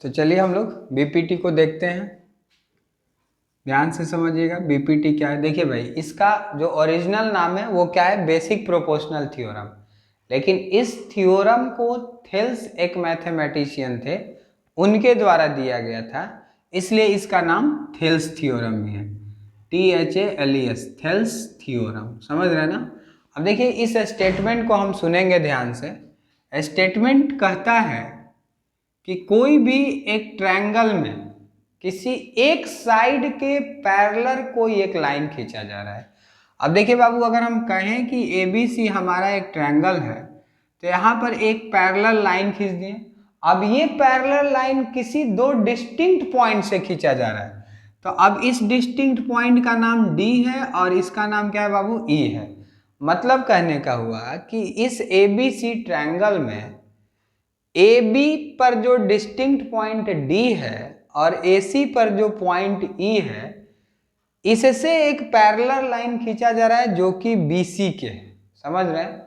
तो चलिए हम लोग बीपीटी को देखते हैं। ध्यान से समझिएगा बीपीटी क्या है। देखिए भाई, इसका जो ओरिजिनल नाम है वो क्या है, बेसिक प्रोपोर्शनल थ्योरम। लेकिन इस थ्योरम को थेल्स एक मैथमेटिशियन थे, उनके द्वारा दिया गया था, इसलिए इसका नाम थेल्स थ्योरम भी है। THALES, Thales theorem. समझ रहे हैं ना। अब देखिए इस स्टेटमेंट को हम सुनेंगे ध्यान से। स्टेटमेंट कहता है कि कोई भी एक ट्रायंगल में किसी एक साइड के पैरेलल कोई एक लाइन खींचा जा रहा है। अब देखिए बाबू, अगर हम कहें कि ABC हमारा एक ट्रायंगल है, तो यहाँ पर एक पैरेलल लाइन खींच दिए। अब ये पैरेलल लाइन किसी दो डिस्टिंक्ट पॉइंट से खींचा जा रहा है, तो अब इस डिस्टिंक्ट पॉइंट का नाम D है और इसका नाम क्या है बाबू, E है। मतलब कहने का हुआ कि इस ABC ट्रायंगल में AB पर जो डिस्टिंक्ट पॉइंट D है और AC पर जो पॉइंट E है, इससे एक पैरेलल लाइन खींचा जा रहा है जो कि BC के है। समझ रहे हैं।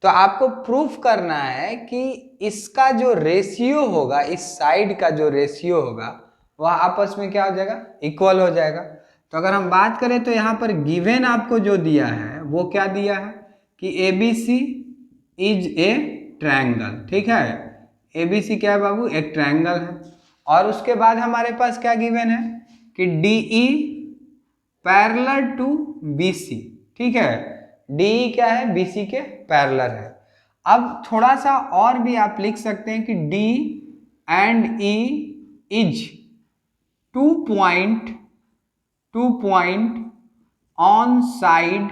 तो आपको प्रूफ करना है कि इसका जो रेशियो होगा, इस साइड का जो रेशियो होगा, वह आपस में क्या हो जाएगा, इक्वल हो जाएगा। तो अगर हम बात करें तो यहाँ पर गिवन आपको जो दिया है वो क्या दिया है कि ABC इज ए ट्रायंगल। ठीक है, ABC क्या है बाबू, एक ट्रायंगल है। और उसके बाद हमारे पास क्या गिवन है कि DE पैरेलल टू BC। ठीक है, DE क्या है, BC के पैरेलल है। अब थोड़ा सा और भी आप लिख सकते हैं कि D and E is two point on side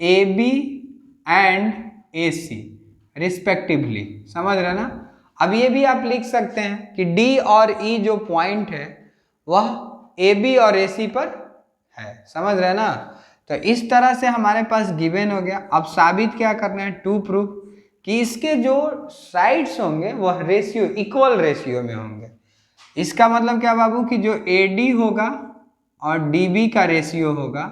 AB and AC respectively. समझ रहे ना। अब ये भी आप लिख सकते हैं कि D और E जो पॉइंट है वह AB और AC पर है। समझ रहे ना। तो इस तरह से हमारे पास गिवन हो गया। अब साबित क्या करना है, टू प्रूफ कि इसके जो साइड्स होंगे वह रेशियो, इक्वल रेशियो में होंगे। इसका मतलब क्या बाबू कि जो AD होगा और DB का रेशियो होगा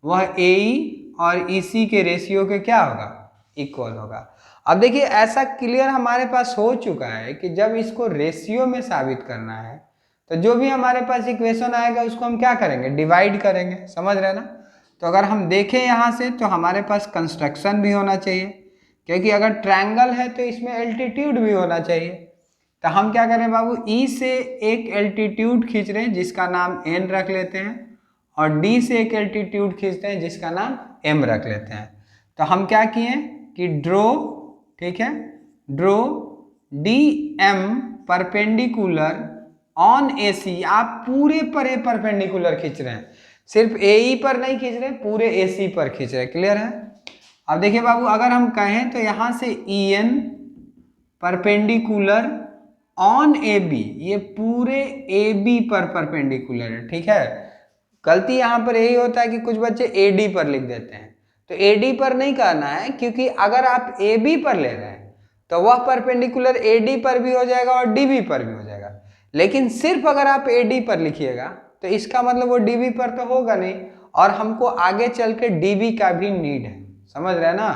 वह AE और EC के रेशियो के क्या होगा, इक्वल होगा। अब देखिए ऐसा क्लियर हमारे पास हो चुका है कि जब इसको रेशियो में साबित करना है तो जो भी हमारे पास इक्वेशन आएगा उसको हम क्या करेंगे, डिवाइड करेंगे। समझ रहे ना। तो अगर हम देखें यहाँ से तो हमारे पास कंस्ट्रक्शन भी होना चाहिए, क्योंकि अगर ट्रायंगल है तो इसमें एल्टीट्यूड भी होना चाहिए। तो हम क्या करें बाबू, E से एक एल्टीट्यूड खींच रहे हैं जिसका नाम N रख लेते हैं, और D से एक एल्टीट्यूड खींचते हैं जिसका नाम M रख लेते हैं। तो हम क्या किए कि ड्रो, ठीक है, draw DM perpendicular on AC। आप पूरे पर परपेंडिकुलर खींच रहे हैं, सिर्फ AE पर नहीं खींच रहे, पूरे AC पर खींच रहे हैं। क्लियर है। अब देखिए बाबू, अगर हम कहें तो यहां से EN परपेंडिकुलर ऑन AB, ये पूरे AB पर परपेंडिकुलर है। ठीक है, गलती यहां पर यही होता है कि कुछ बच्चे AD पर लिख देते हैं। तो AD पर नहीं कहना है, क्योंकि अगर आप AB पर ले रहे हैं तो वह परपेंडिकुलर AD पर भी हो जाएगा और DB पर भी हो जाएगा। लेकिन सिर्फ अगर आप AD पर लिखिएगा तो इसका मतलब वो DB पर तो होगा नहीं, और हमको आगे चल के DB का भी नीड है। समझ रहे हैं ना।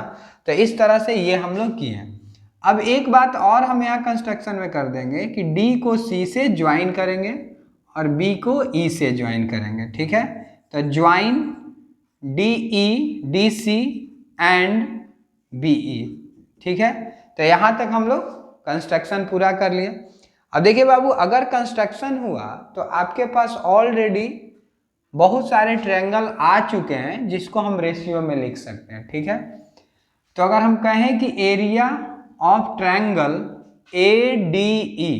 तो इस तरह से ये हम लोग किए हैं। अब एक बात और हम यहाँ कंस्ट्रक्शन में कर देंगे कि D को C से ज्वाइन करेंगे और B को E से ज्वाइन करेंगे। ठीक है, तो join DE DC and BE। ठीक है, तो यहाँ तक हम लोग कंस्ट्रक्शन पूरा कर लिए। अब देखिए बाबू, अगर कंस्ट्रक्शन हुआ तो आपके पास ऑलरेडी बहुत सारे ट्रायंगल आ चुके हैं जिसको हम रेशियो में लिख सकते हैं। ठीक है, तो अगर हम कहें कि एरिया ऑफ ट्रायंगल ADE,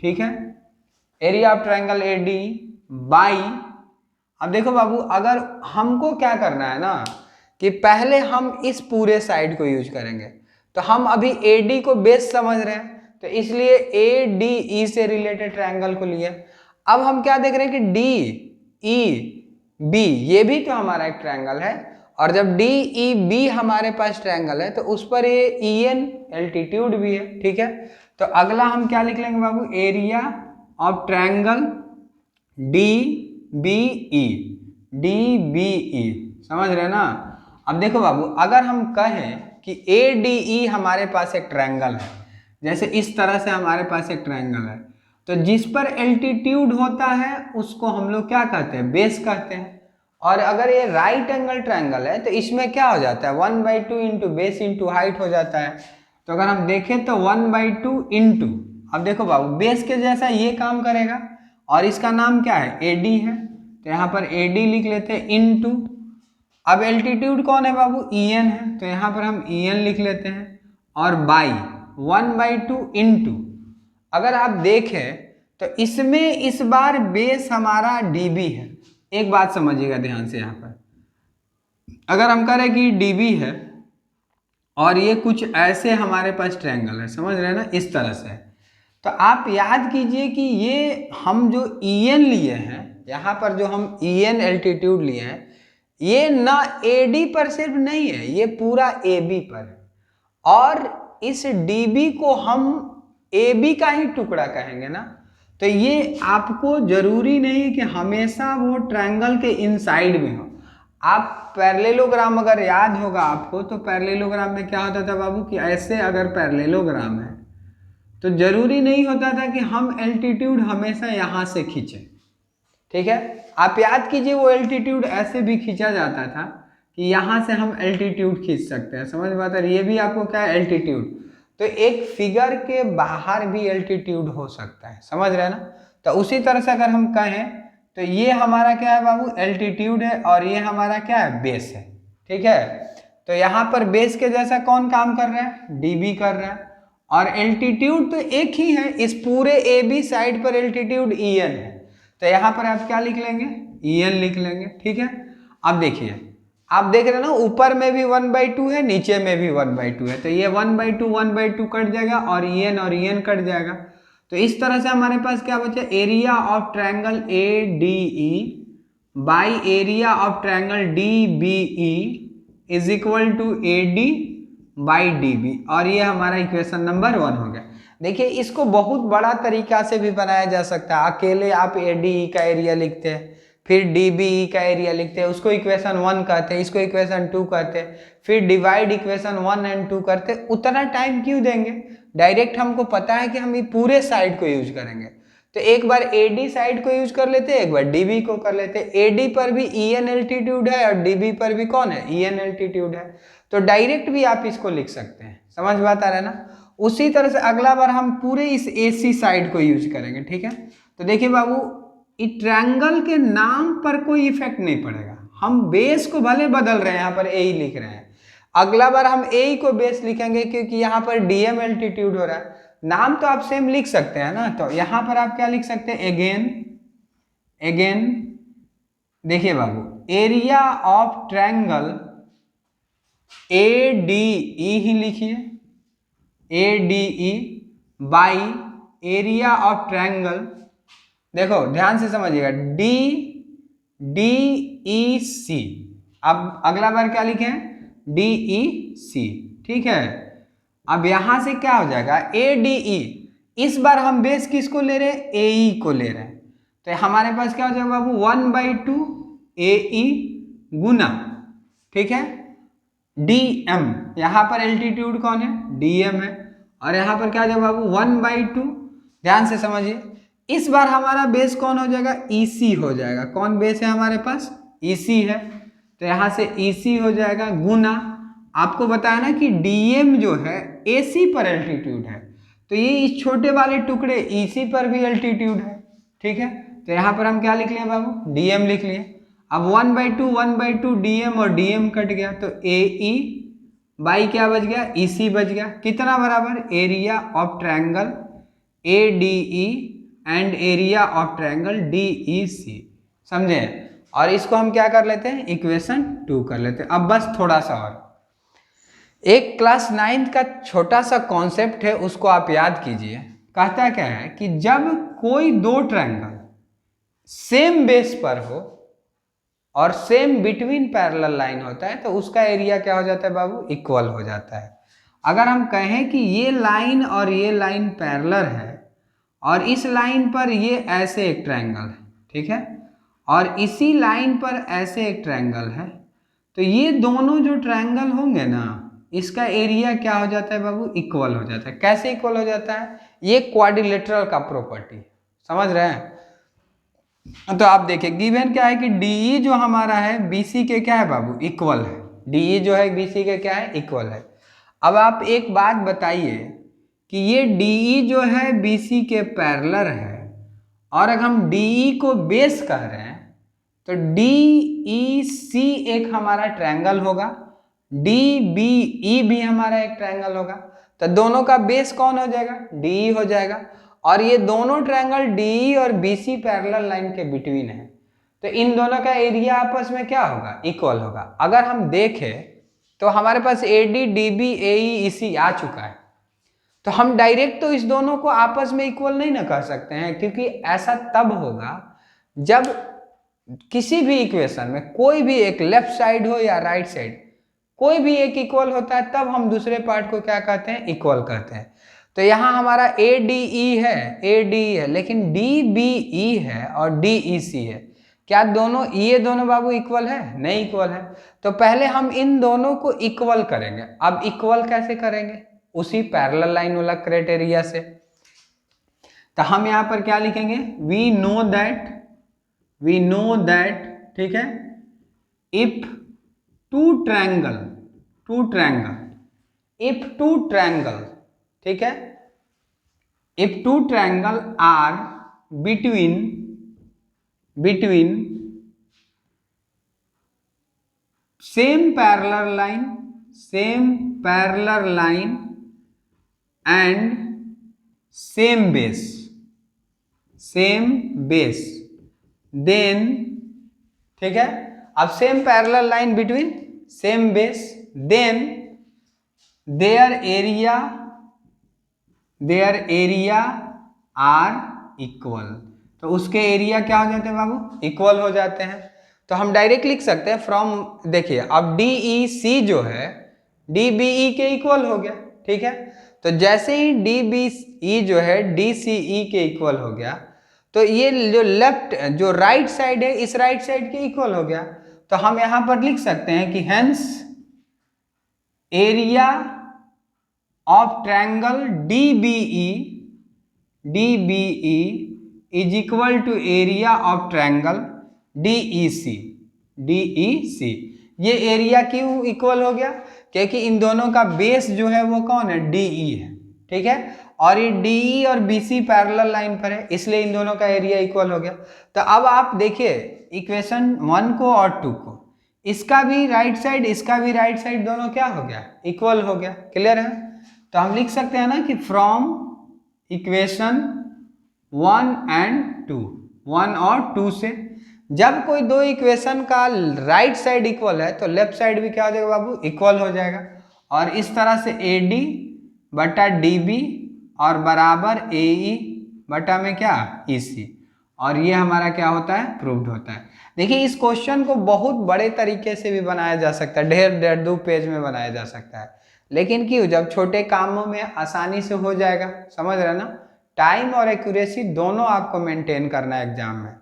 ठीक है, area of triangle ADE by, अब देखो बाबू, अगर हमको क्या करना है ना कि पहले हम इस पूरे साइड को यूज करेंगे, तो हम अभी AD को बेस समझ रहे हैं, तो इसलिए ADE से रिलेटेड ट्रायंगल को लिए। अब हम क्या देख रहे हैं कि DEB ये भी तो हमारा एक ट्रायंगल है, और जब DEB हमारे पास ट्रायंगल है तो उस पर ये EN एल्टीट्यूड भी है। ठीक है, तो अगला हम क्या लिख लेंगे बाबू, एरिया ऑफ ट्रायंगल DBE। समझ रहे ना। अब देखो बाबू, अगर हम कहें कि ADE हमारे पास एक ट्रायंगल है, जैसे इस तरह से हमारे पास एक ट्रायंगल है, तो जिस पर एल्टीट्यूड होता है उसको हम लोग क्या कहते हैं, बेस कहते हैं। और अगर ये राइट एंगल ट्रायंगल है तो इसमें क्या हो जाता है, 1/2 इंटू बेस इंटू हाइट हो जाता है। तो अगर हम देखें तो 1/2 इंटू, अब देखो बाबू बेस के जैसा ये काम करेगा, और इसका नाम क्या है, एडी है, तो यहाँ पर एडी लिख लेते हैं इंटू, अब एल्टीट्यूड कौन है बाबू, ईएन है, तो यहाँ पर हम ईएन लिख लेते हैं, और बाई 1/2 इंटू, अगर आप देखें तो इसमें इस बार बेस हमारा डीबी है। एक बात समझिएगा ध्यान से, यहाँ पर अगर हम करें कि डीबी है और ये कुछ ऐसे हमारे पास ट्रायंगल है, समझ रहे हैं ना, इस तरह से, तो आप याद कीजिए कि ये हम जो ईएन लिए हैं, यहाँ पर जो हम ईएन एल्टीट्यूड लिए हैं, ये ना एडी पर सिर्फ नहीं है, ये पूरा एबी पर है, और इस डीबी को हम एबी का ही टुकड़ा कहेंगे ना। तो ये आपको जरूरी नहीं है कि हमेशा वो ट्रायंगल के इनसाइड में हो। आप पैरेललोग्राम अगर याद होगा आपको, तो पैरेललोग्राम में क्या होता था बाबू कि ऐसे अगर पैरेललोग्राम है तो जरूरी नहीं होता था कि हम एल्टीट्यूड हमेशा यहाँ से खींचें, ठीक है। आप याद कीजिए वो एल्टीट्यूड ऐसे भी खींचा जाता था कि यहाँ से हम एल्टीट्यूड खींच सकते हैं, समझ में आता है, ये भी आपको क्या है, एल्टीट्यूड। तो एक फिगर के बाहर भी एल्टीट्यूड हो सकता है, समझ रहे हैं ना। तो उसी तरह से अगर हम कहें तो ये हमारा क्या है बाबू, एल्टीट्यूड है, और ये हमारा क्या है, बेस है, ठीक है। तो यहाँ पर बेस के जैसा कौन काम कर रहा है, डीबी कर रहा है, और एल्टीट्यूड तो एक ही है, इस पूरे ए बी साइड पर एल्टीट्यूड ईएन है, तो यहाँ पर आप क्या लिख लेंगे, ईएन लिख लेंगे, ठीक है। अब देखिए, आप देख रहे हैं ना, ऊपर में भी 1/2 है, नीचे में भी 1/2 है, तो ये 1/2 कट जाएगा, और ईएन कट जाएगा। तो इस तरह से हमारे पास क्या बचा, area of triangle A D E by area of triangle D B E is equal to A D by D B, और ये हमारा इक्वेशन नंबर 1 हो गया। देखिए इसको बहुत बड़ा तरीका से भी बनाया जा सकता है, अकेले आप ए डी ई का एरिया लिखते हैं, फिर डी बी ई का एरिया लिखते हैं, उसको इक्वेशन 1 कहते हैं, इसको इक्वेशन 2 कहते हैं, फिर डिवाइड इक्वेशन 1 एंड 2 करते हैं। उतना टाइम क्यों देंगे, डायरेक्ट हमको पता है कि हम ये पूरे साइड को यूज करेंगे, तो एक बार एडी साइड को यूज कर लेते हैं, एक बार डीबी को कर लेते हैं। एडी पर भी ईएन एल्टीट्यूड है और डीबी पर भी कौन है, ईएन एल्टीट्यूड है, तो डायरेक्ट भी आप इसको लिख सकते हैं, समझ में आता है ना। उसी तरह से अगला बार हम पूरे इस एसी साइड को यूज करेंगे, ठीक है। तो देखिए बाबू, ट्रायंगल के नाम पर कोई इफेक्ट नहीं पड़ेगा, हम बेस को भले बदल रहे हैं, यहाँ पर ए लिख रहे हैं, अगला बार हम ए को बेस लिखेंगे क्योंकि यहाँ पर डीएम एल्टीट्यूड हो रहा है। नाम तो आप सेम लिख सकते हैं ना, तो यहाँ पर आप क्या लिख सकते हैं, अगेन देखिए बाबू, area of triangle A D E ही लिखिए, A D E by area of triangle, देखो ध्यान से समझिएगा, डी डी ई सी। अब अगला बार क्या लिखें, डी ई सी, ठीक है। अब यहां से क्या हो जाएगा, ए डी ई, इस बार हम बेस किसको ले रहे हैं, ए ई को ले रहे हैं, तो हमारे पास क्या हो जाएगा बाबू, 1/2 ए ई गुना, ठीक है, डी एम, यहां पर एल्टीट्यूड कौन है, डी एम है, और यहां पर क्या हो जाएगा बाबू 1/2, ध्यान से समझिए, इस बार हमारा बेस कौन हो जाएगा, ईसी हो जाएगा। कौन बेस है हमारे पास, ईसी है, तो यहां से ईसी हो जाएगा गुना, आपको बताया ना कि डीएम जो है एसी पर एल्टीट्यूड है, तो ये इस छोटे वाले टुकड़े ईसी पर भी एल्टीट्यूड है, ठीक है। तो यहाँ पर हम क्या लिख लिए बाबू, डीएम लिख लिए। अब 1/2 डीएम और डीएम कट गया, तो ए ई बाई क्या बच गया, ईसी बच गया, कितना बराबर, area of triangle A D E and area of triangle D E C, समझे। और इसको हम क्या कर लेते हैं, इक्वेशन 2 कर लेते हैं। अब बस थोड़ा सा और, एक क्लास 9th का छोटा सा कॉन्सेप्ट है, उसको आप याद कीजिए। कहता क्या है कि जब कोई दो ट्रायंगल सेम बेस पर हो और सेम बिटवीन पैरेलल लाइन होता है, तो उसका एरिया क्या हो जाता है बाबू, इक्वल हो जाता है। अगर हम कहें कि ये लाइन और ये लाइन पैरेलल है, और इस लाइन पर ये ऐसे एक ट्रायंगल है, ठीक है, और इसी लाइन पर ऐसे एक ट्रायंगल है, तो ये दोनों जो ट्रायंगल होंगे ना, इसका एरिया क्या हो जाता है बाबू, इक्वल हो जाता है। कैसे इक्वल हो जाता है, ये क्वाड्रिलेटरल का प्रॉपर्टी, समझ रहे हैं। तो आप देखिए गिवन क्या है कि डीई जो हमारा है बीसी के क्या है बाबू, इक्वल है। डीई जो है बीसी के क्या है, इक्वल है। अब आप एक बात बताइए कि ये डीई जो है बीसी के पैरेलल है, और अगर हम डीई को बेस कह रहे हैं तो DEC एक हमारा ट्रायंगल होगा, DBE भी हमारा एक ट्रायंगल होगा। तो दोनों का बेस कौन हो जाएगा, DE हो जाएगा। और ये दोनों ट्रायंगल DE और BC पैरेलल लाइन के बिटवीन है, तो इन दोनों का एरिया आपस में क्या होगा, इक्वल होगा। अगर हम देखें तो हमारे पास AD DB AE EC आ चुका है, तो हम डायरेक्ट तो इस दोनों को आपस में इक्वल नहीं ना कर सकते हैं, क्योंकि ऐसा तब होगा जब किसी भी इक्वेशन में कोई भी एक लेफ्ट साइड हो या राइट साइड, कोई भी एक इक्वल होता है, तब हम दूसरे पार्ट को क्या कहते हैं, इक्वल कहते हैं। तो यहाँ हमारा ADE है, लेकिन DBE है और DEC है। क्या दोनों, ये दोनों बाबू इक्वल है, नहीं इक्वल है। तो पहले हम इन दोनों को इक्वल करेंगे। अब इक्वल कैसे करेंगे, उसी पैरेलल लाइन वाला क्राइटेरिया से। तो हम यहाँ पर क्या लिखेंगे, वी नो दैट, ठीक है, इफ टू ट्रायंगल, ठीक है, if two triangle are between same parallel line and same base, then, ठीक है। अब same parallel line between same base, then their area are equal. तो उसके एरिया क्या हो जाते हैं बाबू, इक्वल हो जाते हैं। तो हम डायरेक्ट लिख सकते हैं फ्रॉम, देखिए अब DEC जो है DBE के इक्वल हो गया, ठीक है। तो जैसे ही DBE जो है DCE के इक्वल हो गया, तो ये जो लेफ्ट, जो राइट साइड है, इस राइट साइड के इक्वल हो गया। तो हम यहां पर लिख सकते हैं कि hence area of triangle DBE is equal to area of triangle DEC। ये एरिया क्यों इक्वल हो गया, क्योंकि इन दोनों का बेस जो है वो कौन है, DE है, ठीक है। और ये DE और BC पैरेलल लाइन पर है, इसलिए इन दोनों का एरिया इक्वल हो गया। तो अब आप देखिए इक्वेशन 1 को और 2 को, इसका भी राइट साइड, इसका भी राइट साइड, दोनों क्या हो गया, इक्वल हो गया। क्लियर है। तो हम लिख सकते हैं ना कि फ्रॉम इक्वेशन 1 एंड 2, 1 और 2 से, जब कोई दो इक्वेशन का राइट साइड इक्वल है तो लेफ्ट साइड भी क्या हो जाएगा बाबू, इक्वल हो जाएगा। और इस तरह से AD बटा DB और बराबर AE बटा में क्या, EC, और ये हमारा क्या होता है, प्रूव्ड होता है। देखिए इस क्वेश्चन को बहुत बड़े तरीके से भी बनाया जा सकता है, डेढ़ 2 पेज में बनाया जा सकता है, लेकिन क्यों, जब छोटे कामों में आसानी से हो जाएगा, समझ रहे ना। टाइम और एक्यूरेसी दोनों आपको मेंटेन करना है एग्जाम में।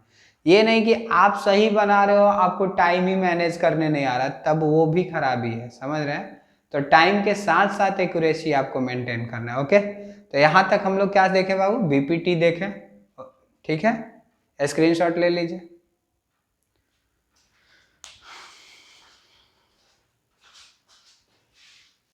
ये नहीं कि आप सही बना रहे हो, आपको टाइम ही मैनेज करने नहीं आ रहा, तब वो भी खराबी है, समझ रहे हैं। तो टाइम के साथ साथ एक्यूरेसी आपको मेंटेन करना है। ओके, तो यहाँ तक हम लोग क्या देखें बाबू, BPT देखें, ठीक है, स्क्रीनशॉट ले लीजिए।